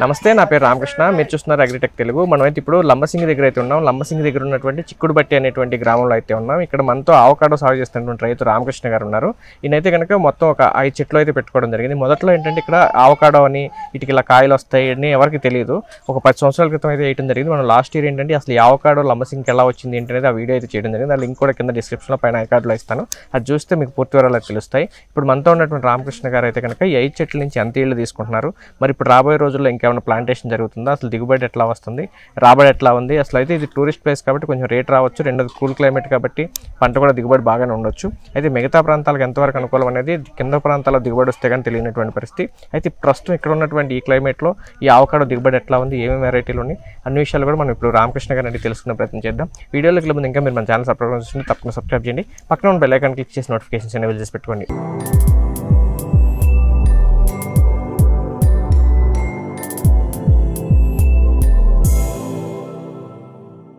నమస్తే, నా పేరు రామకృష్ణ. మీరు చూస్తున్నారు అగ్రిటెక్ తెలుగు. మనమైతే ఇప్పుడు లంబసింగి దగ్గర అయితే ఉన్నాం. లంబసింగి దగ్గర ఉన్నటువంటి చిక్కుడుబట్టి అనేటువంటి గ్రామంలో అయితే ఉన్నాం. ఇక్కడ మనతో ఆవకాడో సాగు చేస్తున్నటువంటి రైతు రామకృష్ణ గారు ఉన్నారు. ఈయనైతే కనుక మొత్తం ఒక 5 చెట్లు అయితే పెట్టుకోవడం జరిగింది. మొదట్లో ఏంటంటే ఇక్కడ ఆవకాడో అని వీటికి ఇలా కాయలు వస్తాయి అని ఎవరికి తెలియదు. ఒక 10 సంవత్సరాల క్రితం అయితే వేయడం జరిగింది. మనం లాస్ట్ ఇయర్ ఏంటంటే అసలు ఈ ఆవకాడో లంబసింగికి ఎలా వచ్చింది ఏంటనేది ఆ వీడియో అయితే చేయడం జరిగింది. ఆ లింక్ కూడా కింద డిస్క్రిప్షన్లో పైన ఐకార్డులో ఇస్తాను. అది చూస్తే మీకు పూర్తి వివరాలు తెలుస్తాయి. ఇప్పుడు మనతో ఉన్నటువంటి రామకృష్ణ గారు అయితే కనుక ఈ 5 చెట్ల నుంచి ఎంత ఇళ్ళు తీసుకుంటున్నారు, మరి ఇప్పుడు రాబోయే రోజుల్లో ఇంకేమైనా ప్లాంటేషన్ జరుగుతుందా, అసలు దిగుబడి ఎట్లా వస్తుంది, రాబడి ఎట్లా ఉంది, అసలు అయితే ఇది టూరిస్ట్ ప్లేస్ కాబట్టి కొంచెం రేట్ రావచ్చు, రెండోది కూల్ క్లైమేట్ కాబట్టి పంట కూడా దిగుబడి బాగానే ఉండొచ్చు. అయితే మిగతా ప్రాంతాలకు ఎంతవరకు అనుకూలం అనేది కింద ప్రాంతాల్లో దిగుబడి వస్తే కానీ తెలియనటువంటి పరిస్థితి. అయితే ప్రస్తుతం ఇక్కడ ఉన్నటువంటి ఈ క్లైమేట్లో ఈ ఆవకాడో దిగుబడి ఎట్లా ఉంది, ఏమేమి వెరైటీలు ఉన్నాయి అన్ని విషయాలు కూడా మనం ఇప్పుడు రామకృష్ణ గారిని అడిగి తెలుసుకునే ప్రయత్నం చేద్దాం. వీడియోలోకి ముందు ఇంకా మీరు మన ఛానల్ తప్పకుండా సబ్స్క్రైబ్ చేయండి. పక్కన ఉన్న బెల్ ఐకాన్ క్లిక్ చేసి నోటిఫికేషన్స్ ఎనేబుల్ చేసి పెట్టుకోండి.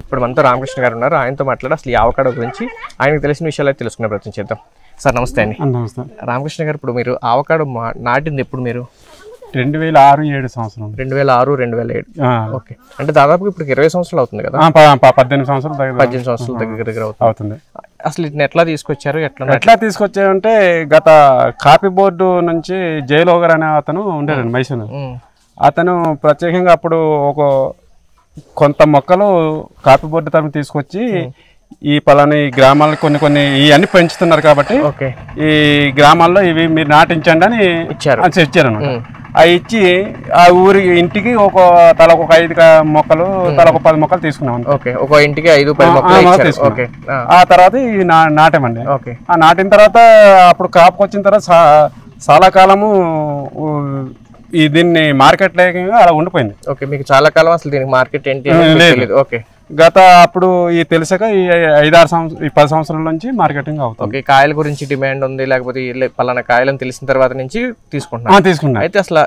ఇప్పుడు మనతో రామకృష్ణ గారు ఉన్నారు. ఆయనతో మాట్లాడి అసలు ఈ ఆవకాడో గురించి ఆయనకు తెలిసిన విషయాలు అయితే తెలుసుకునే ప్రయత్నం చేద్దాం. సార్ నమస్తే అండి. నమస్తే రామకృష్ణ గారు, ఇప్పుడు మీరు ఆవకాడో నాటింది ఎప్పుడు? మీరు 2006-7 సంవత్సరం. 2006-2007. ఓకే, అంటే దాదాపు ఇప్పుడు 20 సంవత్సరాలు అవుతుంది కదా? 18 సంవత్సరాలు 18 సంవత్సరాల దగ్గర అవుతుంది. అసలు ఇట్లా ఎట్లా తీసుకొచ్చారు, ఎట్లా తీసుకొచ్చారంటే గత కాపీ బోర్డు నుంచి జయలోగర్ అనే అతను ఉండేదండి మైసూరు. అతను ప్రత్యేకంగా అప్పుడు ఒక కొంత మొక్కలు కాపీ బోర్డు తరఫున తీసుకొచ్చి ఈ పలాని గ్రామాలకు కొన్ని ఇవన్నీ పెంచుతున్నారు కాబట్టి ఈ గ్రామాల్లో ఇవి మీరు నాటించండి అని ఇచ్చారు అనమాట. అవి ఇచ్చి ఆ ఊరి ఇంటికి తల ఒక 5 మొక్కలు, తల ఒక 10 మొక్కలు తీసుకున్నాం. ఒక ఇంటికి 5-10 మొక్కలు తీసుకున్నాం. ఆ తర్వాత నాటామండి. ఆ నాటిన తర్వాత అప్పుడు క్రాప్ వచ్చిన తర్వాత చాలా కాలము దీన్ని మార్కెట్ లేకుండా అలా ఉండిపోయింది. ఓకే, మీకు చాలా కాలం అసలు దీనికి మార్కెట్ ఏంటి లేదు. ఓకే, గత అప్పుడు తెలిసాక ఈ 5-6 సంవత్సరాలు 10 సంవత్సరాల నుంచి మార్కెటింగ్ అవుతుంది. ఓకే, కాయల గురించి డిమాండ్ ఉంది, లేకపోతే పలానా కాయలను తెలిసిన తర్వాత నుంచి తీసుకుంటున్నా. అయితే అసలు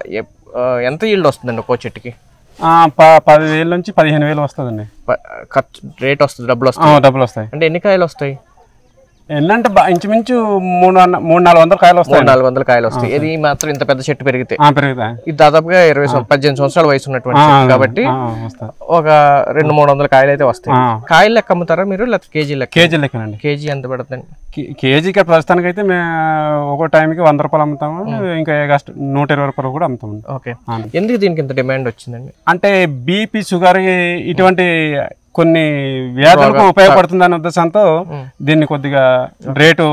ఎంత ఈల్డ్ వస్తుందండి ఒక్కో చెట్టుకి? 10,000 నుంచి 15,000 వస్తుందండి. రేట్ వస్తుంది, డబ్బులు వస్తాయి. అంటే ఎన్ని కాయలు వస్తాయి? ఎన్నంటే ఇంచుమించు 300-400 కాయలు వస్తాయి. 400 కాయలు వస్తాయి. ఇది మాత్రం ఇంత పెద్ద చెట్టు పెరుగుతాయి. ఇది దాదాపుగా 18 సంవత్సరాల వయసు ఉన్నటువంటి చెట్టు కాబట్టి ఒక 200-300 కాయలు అయితే వస్తాయి. కాయలు లెక్క అమ్ముతారా మీరు, లేకపోతే కేజీ లెక్క? కేజీ లెక్కనండి. కేజీ ఎంత పడుతుంది? కేజీకి ప్రస్తుతానికి అయితే మేము ఒక టైంకి 100 రూపాయలు అమ్ముతాము, ఇంకా 120 రూపాయలు కూడా అమ్ముతాము. ఓకే, ఎందుకు దీనికి ఇంత డిమాండ్ వచ్చిందండి? అంటే బీపీ, షుగర్ ఇటువంటి కొన్ని వ్యాధులకు ఉపయోగపడుతుందనే ఉద్దేశంతో దీన్ని కొద్దిగా రేటు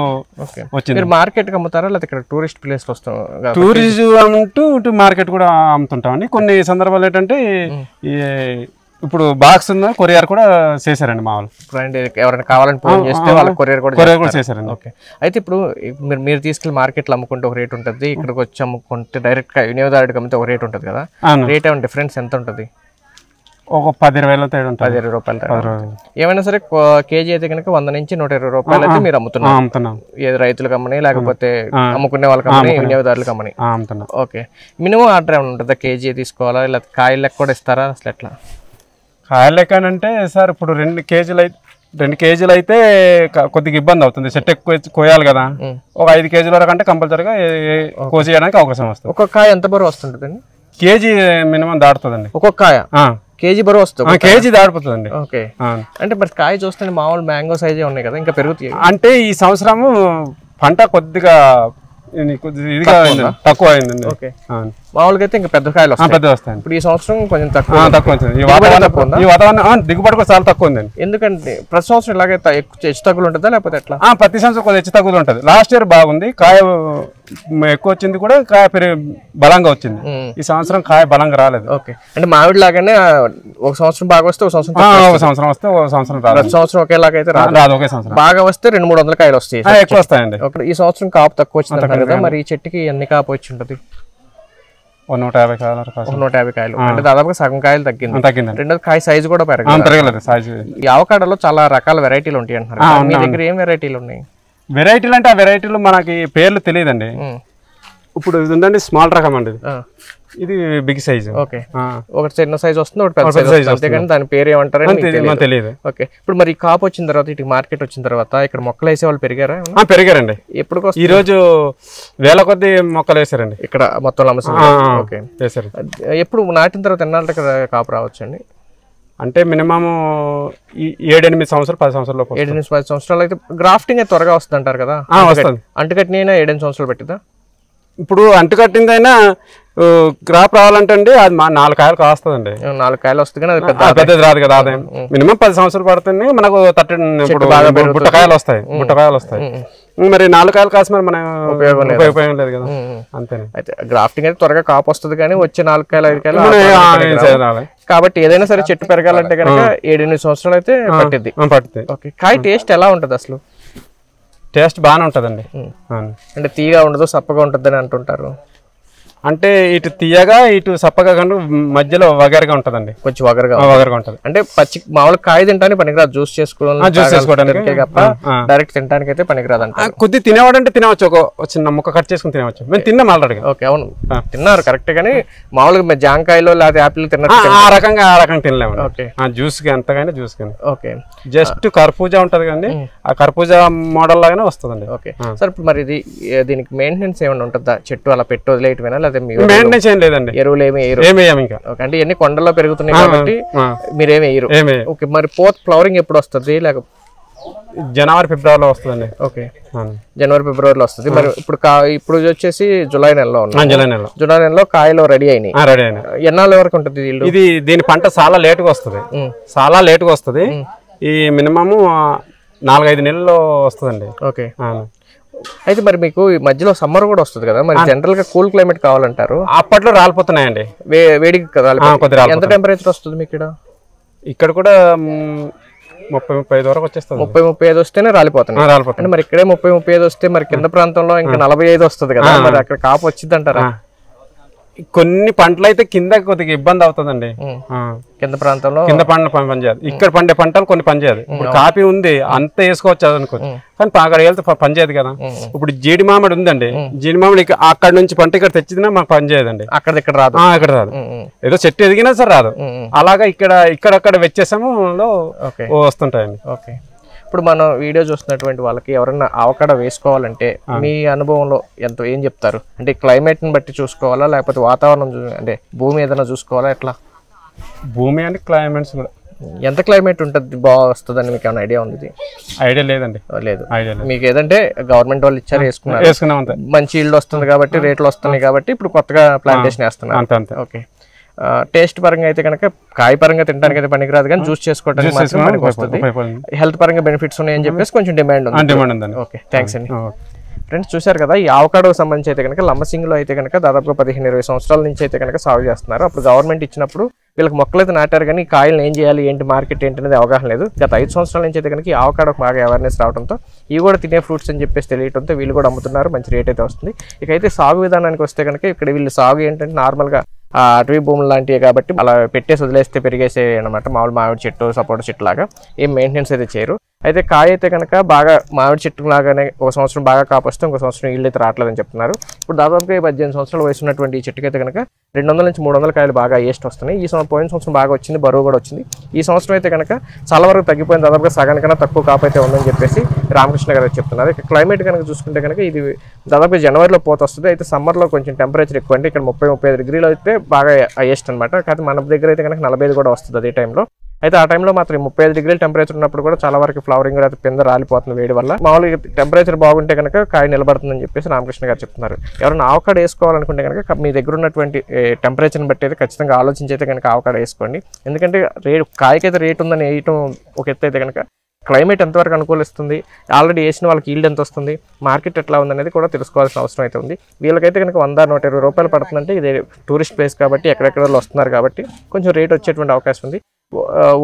వచ్చింది. మీరు మార్కెట్ కి అమ్ముతారా, లేకపోతే ఇక్కడ టూరిస్ట్ ప్లేస్ వస్తాం? టూరిజం ఇటు మార్కెట్ కూడా అమ్ముతుంటామండి. కొన్ని సందర్భాలు ఏంటంటే ఇప్పుడు బాక్స్ కొరియర్ కూడా చేశారండి మా వాళ్ళు. ఎవరైనా కావాలని ఫోన్ చేస్తే వాళ్ళకి కొరియర్ కూడా చేశారండి. ఓకే, అయితే ఇప్పుడు మీరు తీసుకెళ్లి మార్కెట్లో అమ్ముకుంటే ఒక రేట్ ఉంటుంది, ఇక్కడికి వచ్చి అమ్ముకుంటే డైరెక్ట్ గా వినియోగదారుడికి అమ్మితే ఒక రేట్ ఉంటుంది కదా? రేట్ ఏమైనా డిఫరెన్స్ ఎంత ఉంటుంది? ఒక 10-20 తేడా ఉంటుంది. 10-20 రూపాయలు. ఏమైనా సరే కేజీ అయితే కనుక 100 నుంచి 120 రూపాయలు అయితే మీరు అమ్ముతున్నాం. ఏది రైతులకు అమ్మని, లేకపోతే అమ్ముకునే వాళ్ళకి అమ్మని, వినియోగదారులకు అమ్మని. ఓకే, మినిమం ఆర్డర్ ఏమైనా ఉంటుందా? కేజీ తీసుకోవాలా, లేకపోతే కాయలు లెక్క కూడా ఇస్తారా? అసలు ఎట్లా? కాయలు లెక్క అంటే సార్ ఇప్పుడు 2 కేజీలు అయితే కొద్దిగా ఇబ్బంది అవుతుంది. చెట్టు ఎక్కువ కోయాలి కదా. ఒక 5 కేజీల వరకు అంటే కంపల్సరీగా కోసేయడానికి అవకాశం వస్తుంది. ఒక్కొక్క కాయ ఎంత బరువు వస్తుంటుందండి? KG minimum దాటుతుందండి. ఒక్కొక్క కాయ కేజీ బరువు వస్తుంది. కేజీ దాడిపోతుందండి. ఓకే, అంటే మరి కాయ చూస్తే మామూలు మ్యాంగో సైజే ఉన్నాయి కదా, ఇంకా పెరుగుతాయి. అంటే ఈ సంవత్సరము పంట కొద్దిగా తక్కువ అయిందండి. ఓకే, మామూలుగా అయితే ఇంకా పెద్ద కాయలు వస్తాయి. ఇప్పుడు ఈ సంవత్సరం కొంచెం తక్కువ ఈ వాతావరణం దిగుబడి కూడా చాలా తక్కువ ఉందండి. ఎందుకంటే ప్రతి సంవత్సరం ఇలాగైతే హెచ్చు తగ్గులు ఉంటుందా, లేకపోతే ఎట్లా? ప్రతి సంవత్సరం కొంచెం హెచ్చు తగ్గులు ఉంటుంది. లాస్ట్ ఇయర్ బాగుంది, కాయ ఎక్కువ వచ్చింది, కూడా కాయ బలంగా వచ్చింది. ఈ సంవత్సరం కాయ బలంగా రాలేదు. ఓకే, అంటే మామిడి లాగానే ఒక సంవత్సరం బాగా వస్తే ఒక సంవత్సరం వస్తే ఒక సంవత్సరం రాదు. ప్రతి సంవత్సరం ఒకేలాగా అయితే రాదు. ఒకే సంవత్సరం బాగా వస్తే 200-300 కాయలు వస్తాయి, ఎక్కువ వస్తాయండి. ఈ సంవత్సరం కాపు తక్కువ వచ్చింది కదా, మరి ఈ చెట్టుకి ఎన్ని కాపు వచ్చి ఉంటుంది? 150 కాయలు. 150 కాయలు అంటే దాదాపుగా సగం కాయలు తగ్గింది. రెండోది కాయ సైజు కూడా పెరగలేదు. ఈ ఆవకాడోలో చాలా రకాల వెరైటీలు ఉంటాయి అంటున్నారు. మీ దగ్గర ఏం వెరైటీలు ఉన్నాయి? వెరైటీలు అంటే ఆ వెరైటీలు మనకి పేర్లు తెలియదండి. ఇప్పుడు ఇది ఉందండి, స్మాల్ రకం అండి. ఇది బిగ్ సైజ్. ఓకే, ఒకటి చిన్న సైజ్ వస్తుంది, ఒకటి పెద్ద సైజ్, అంతేగాని దాని పేరు ఏమంటారని తెలియదు. ఓకే, ఇప్పుడు మరి కాపు వచ్చిన తర్వాత ఇటు మార్కెట్ వచ్చిన తర్వాత ఇక్కడ మొక్కలు వేసే వాళ్ళు పెరిగారా? పెరిగారండి. ఎప్పుడు ఈ రోజు వేల కొద్ది మొక్కలు వేసారండి ఇక్కడ మొత్తం లంబసింగి. ఓకే, వేసారు. ఎప్పుడు నాటిన తర్వాత ఎన్నాళ్ళకి కాపు రావచ్చండి? అంటే మినిమం 7-8 సంవత్సరాలు 10 సంవత్సరాలు 7-10 సంవత్సరాలు అయితే గ్రాఫ్టింగ్ అయితే త్వరగా వస్తుంది అంటారు కదా? వస్తుంది. అంటుకట్టినైనా 7-8 సంవత్సరాలు పెట్టిందా? ఇప్పుడు అంటుకట్టిందైనా క్రాప్ రావాలంటే అండి అది 4 కాయలు కాస్తుందండి. 4 కాయలు వస్తుంది కానీ అది పెద్దది రాదు కదా. ఆదాయం మినిమం 10 సంవత్సరాలు పడుతుంది మనకు. బుట్టకాయలు వస్తాయి. మరి 4 కాయలు కాసి మరి మన ఉపయోగం లేదు కదా. అంతేనే. అయితే గ్రాఫ్టింగ్ అయితే త్వరగా కాపు వస్తుంది కానీ వచ్చే 4 కాయలు 5 కాయలు కాబట్టి ఏదైనా సరే చెట్టు పెరగాలంటే కనుక 7-8 సంవత్సరాలు అయితే పట్టింది. ఓకే, కాయ టేస్ట్ ఎలా ఉంటుంది అసలు? టేస్ట్ బాగానే ఉంటుందండి. అంటే తీయగా ఉండదు, సప్పగా ఉంటుంది అని అంటుంటారు. అంటే ఇటు తీయగా ఇటు సప్పగా కానీ మధ్యలో వగరగా ఉంటదండి. కొంచెం వగరగా ఉంటది. అంటే పచ్చి మామూలు కాయ తింటానికి పనికిరాదు, జ్యూస్ చేసుకోవడానికి డైరెక్ట్ తినడానికి అయితే పనికిరాదు అంట. కొద్ది తినేవాడు అంటే తినవచ్చు, ఒక చిన్న ముక్క కట్ చేసుకుని తినవచ్చు. మేము తిన్నాం ఆల్రెడీ. ఓకే, అవును తిన్నారు కరెక్ట్, కానీ మామూలుగా జాంకాయలో లేదా యాపిల్ తిన్నారు ఆ రకంగా తినలేము. ఓకే, జ్యూస్ కి ఎంతగానే జ్యూస్ కానీ. ఓకే, జస్ట్ కర్పూజా ఉంటది కానీ ఆ కర్పూజా మోడల్ లాగానే వస్తుందండి. ఓకే సార్, ఇప్పుడు మరి దీనికి మెయింటెనెన్స్ ఏమైనా ఉంటుందా? చెట్టు అలా పెట్టి వదిలేయటమేనా? మెయింటెనెన్స్ ఏం లేదండి. ఎరువులు ఏమి ఇంకా? అంటే ఇవన్నీ కొండల్లో పెరుగుతున్నాయి కాబట్టి మీరేమి వేయరు. ఓకే, మరి ఫ్లవరింగ్ ఎప్పుడు వస్తుంది? లేకపోతే జనవరి ఫిబ్రవరిలో వస్తుందండి. ఓకే, జనవరి ఫిబ్రవరిలో వస్తుంది. మరి ఇప్పుడు వచ్చేసి జూలై నెలలో జూలై నెలలో కాయలు రెడీ అయినాయి. ఎన్నాళ్ళ వరకు ఉంటుంది ఇది? దీని పంట చాలా లేటుగా వస్తుంది. ఈ మినిమము 4-5 నెలల్లో వస్తుందండి. ఓకే, అయితే మరి మీకు ఈ మధ్యలో సమ్మర్ కూడా వస్తుంది కదా, మరి జనరల్ గా కూల్ క్లైమేట్ కావాలంటారు. అప్పట్లో రాలిపోతున్నాయండి, వేడికి ఎంత టెంపరేచర్ వస్తుంది మీకు ఇక్కడ కూడా 30-35 వరకు వచ్చేస్తుంది. 30-35 వస్తేనే రాలిపోతున్నాయి. అంటే మరి ఇక్కడే 30-35 వస్తే మరి కింద ప్రాంతంలో ఇంకా 45 వస్తుంది కదా, మరి అక్కడ కాపు వచ్చింది అంటారా? కొన్ని పంటలు అయితే కింద కొద్దిగా ఇబ్బంది అవుతుందండి. కింద ప్రాంతంలో పనిచేయాలి. ఇక్కడ పండే పంటలు కొన్ని పనిచేయాలి. ఇప్పుడు కాఫీ ఉంది అంత వేసుకోవచ్చు అనుకోవచ్చు, కానీ అక్కడ వెళ్తే పనిచేయదు కదా. ఇప్పుడు జీడి మామిడి ఉందండి, జీడి మామిడి అక్కడ నుంచి పంట ఇక్కడ తెచ్చినా మాకు పనిచేయదండి. ఇక్కడ రాదు. ఏదో చెట్టు ఎదిగినా సరే రాదు. అలాగా ఇక్కడక్కడ వ్యత్యాసము వస్తుంటాయండి. ఓకే, ఇప్పుడు మనం వీడియో చూస్తున్నటువంటి వాళ్ళకి ఎవరైనా అవకాడో వేసుకోవాలంటే మీ అనుభవంలో ఏం చెప్తారు? అంటే క్లైమేట్ ని బట్టి చూసుకోవాలా, లేకపోతే వాతావరణం అంటే భూమి ఏదైనా చూసుకోవాలా, ఎట్లా? భూమి అంటే క్లైమేట్స్ ఎంత క్లైమేట్ ఉంటుంది బాగా వస్తుందని మీకు ఏమైనా ఐడియా ఉంది? ఐడియా లేదండి. లేదు. మీకు ఏదంటే గవర్నమెంట్ వాళ్ళు ఇచ్చారు, వేసుకున్నాం, మంచి ఈల్డ్ వస్తుంది కాబట్టి, రేట్లు వస్తున్నాయి కాబట్టి ఇప్పుడు కొత్తగా ప్లాంటేషన్ వేస్తున్నారు. ఓకే, టేస్ట్ పరంగా అయితే కనుక కాయ పరంగా తినడానికి అయితే పనికిరాదు, కానీ జ్యూస్ చేసుకోవడానికి మాత్రం పనికి వస్తుంది. హెల్త్ పరంగా బెనిఫిట్స్ ఉన్నాయని చెప్పేసి కొంచెం డిమాండ్ ఉంది. ఓకే, థ్యాంక్స్ అండి. ఫ్రెండ్స్ చూశారు కదా, ఈ అవకాడోకి సంబంధించి అయితే కనుక లంబసింగిలో అయితే కనుక దాదాపుగా 15-20 సంవత్సరాల నుంచి అయితే కనుక సాగు చేస్తున్నారు. అప్పుడు గవర్నమెంట్ ఇచ్చినప్పుడు వీళ్ళకి మొక్కలు అయితే నాటారు, కానీ కాయలను ఏం చేయాలి, ఏంటి మార్కెట్ ఏంటి అనేది అవగాహన లేదు. గత 5 సంవత్సరాల నుంచి అయితే కనుక ఈ అవకాడోకి బాగా అవేర్నెస్ రావడంతో ఇవి కూడా తినే ఫ్రూట్స్ అని చెప్పేసి తెలియడంతో వీళ్ళు కూడా అమ్ముతున్నారు, మంచి రేట్ అయితే వస్తుంది. ఇకైతే సాగు విధానానికి వస్తే కనుక ఇక్కడ వీళ్ళు సాగు ఏంటంటే నార్మల్గా అటవీ భూములు లాంటివి కాబట్టి అలా పెట్టేసి వదిలేస్తే పెరిగేసే అనమాట. మామూలు మామిడి చెట్టు, సపోటా చెట్టు లాగా ఏం మెయింటెనెన్స్ అయితే చేయరు. అయితే కాయ అయితే కనుక బాగా మామిడి చెట్టు లాగానే ఒక సంవత్సరం బాగా కాపు వస్తే ఇంకో సంవత్సరం ఈల్డ్ అయితే రావట్లేదని చెప్తున్నారు. ఇప్పుడు దాదాపుగా 18 సంవత్సరాల వయసు ఉన్నటువంటి ఈ చెట్టుకి అయితే కనుక 200 నుంచి 300 కాయలు బాగా ఏస్ట్ వస్తున్నాయి. పోయిన సంవత్సరం బాగా వచ్చింది, బరువు కూడా వచ్చింది. ఈ సంవత్సరం అయితే కనుక చాలా వరకు తగ్గిపోయింది, దాదాపుగా సగానికన్నా తక్కువ కాపు అయితే ఉందని చెప్పేసి రామకృష్ణ గారు చెప్తున్నారు. ఇక క్లైమేట్ కనుక చూసుకుంటే కనుక ఇది దాదాపుగా జనవరిలో పోత వస్తుంది. అయితే సమ్మర్లో కొంచెం టెంపరేచర్ ఎక్కువ, అంటే ఇక్కడ 30-35 డిగ్రీలు అయితే బాగా హైయెస్ట్ అనమాట. కాకపోతే మన దగ్గర అయితే కనుక 45 కూడా వస్తుంది అదే టైంలో. అయితే ఆ టైంలో మాత్రం 35 డిగ్రీల టెంపరేచర్ ఉన్నప్పుడు కూడా చాలా వరకు ఫ్లవరింగ్ అయితే పింద రాలిపోతుంది వేడి వల్ల. మామూలుగా టెంపరేచర్ బాగుంటే కనుక కాయ నిలబడుతుందని చెప్పేసి రామకృష్ణ గారు చెప్తున్నారు. ఎవరైనా ఆవకాడ వేసుకోవాలనుకుంటే కనుక మీ దగ్గర ఉన్నటువంటి టెంపరేచర్ని బట్టి అయితే ఖచ్చితంగా ఆలోచించి అయితే కనుక ఆవకాడ వేసుకోండి. ఎందుకంటే కాయకైతే రేట్ ఉందని వేయటం ఒక ఎత్తు అయితే కనుక క్లైమేట్ ఎంతవరకు అనుకూలిస్తుంది, ఆల్రెడీ వేసిన వాళ్ళకి ఈల్డ్ ఎంత వస్తుంది, మార్కెట్ ఎట్లా ఉందనేది కూడా తెలుసుకోవాల్సిన అవసరం అయితే ఉంది. వీళ్ళకైతే కనుక 100-120 రూపాయలు పడుతుందంటే ఇది టూరిస్ట్ ప్లేస్ కాబట్టి ఎక్కడెక్కడ వాళ్ళు వస్తున్నారు కాబట్టి కొంచెం రేట్ వచ్చేటువంటి అవకాశం ఉంది.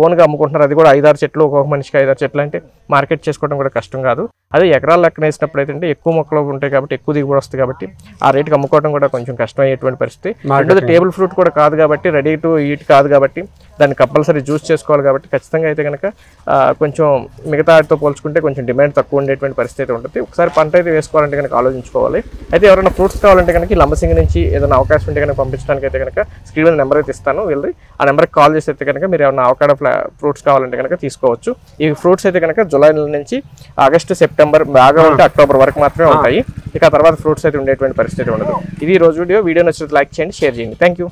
ఓన్గా అమ్ముకుంటున్నారు, అది కూడా 5-6 చెట్లు, ఒక్కొక్క మనిషికి 5-6 చెట్లు అంటే మార్కెట్ చేసుకోవడం కూడా కష్టం కాదు. అదే ఎకరాల లెక్కన వేసినప్పుడు అయితే ఎక్కువ మొక్కలు ఉంటాయి కాబట్టి ఎక్కువ దిగుబడి వస్తుంది కాబట్టి ఆ రేటుకి అమ్ముకోవడం కూడా కొంచెం కష్టమయ్యేటువంటి పరిస్థితి. రెండోది టేబుల్ ఫ్రూట్ కూడా కాదు కాబట్టి, రెడీ టు ఈట్ కాదు కాబట్టి దాన్ని కంపల్సరీ జ్యూస్ చేసుకోవాలి కాబట్టి ఖచ్చితంగా అయితే కనుక కొంచెం మిగతా వాటితో పోల్చుకుంటే కొంచెం డిమాండ్ తక్కువ ఉండేటువంటి పరిస్థితి ఉంటుంది. ఒకసారి పంట అయితే వేసుకోవాలంటే కనుక ఆలోచించుకోవాలి. అయితే ఎవరైనా ఫ్రూట్స్ కావాలంటే కనుక లంబసింగి నుంచి ఏదైనా అవకాశం ఉంటే కనుక పంపించడానికి అయితే కనుక స్క్రీన్ మీద నెంబర్ అయితే ఇస్తాను, వెళ్ళి ఆ నెంబర్కి కాల్ చేసి అయితే కనుక మీరు ఏమైనా అవకాడో ఫ్రూట్స్ కావాలంటే కనుక తీసుకోవచ్చు. ఈ ఫ్రూట్స్ అయితే కనుక జూలై నెల నుంచి ఆగస్టు సెప్టెంబర్ బాగా ఉంటే అక్టోబర్ వరకు మాత్రమే ఉంటాయి. ఇక తర్వాత ఫ్రూట్స్ అయితే ఉండేటువంటి పరిస్థితి ఉండదు. ఇది ఈ రోజు వీడియో నచ్చితే లైక్ చేయండి, షేర్ చేయండి. Thank you.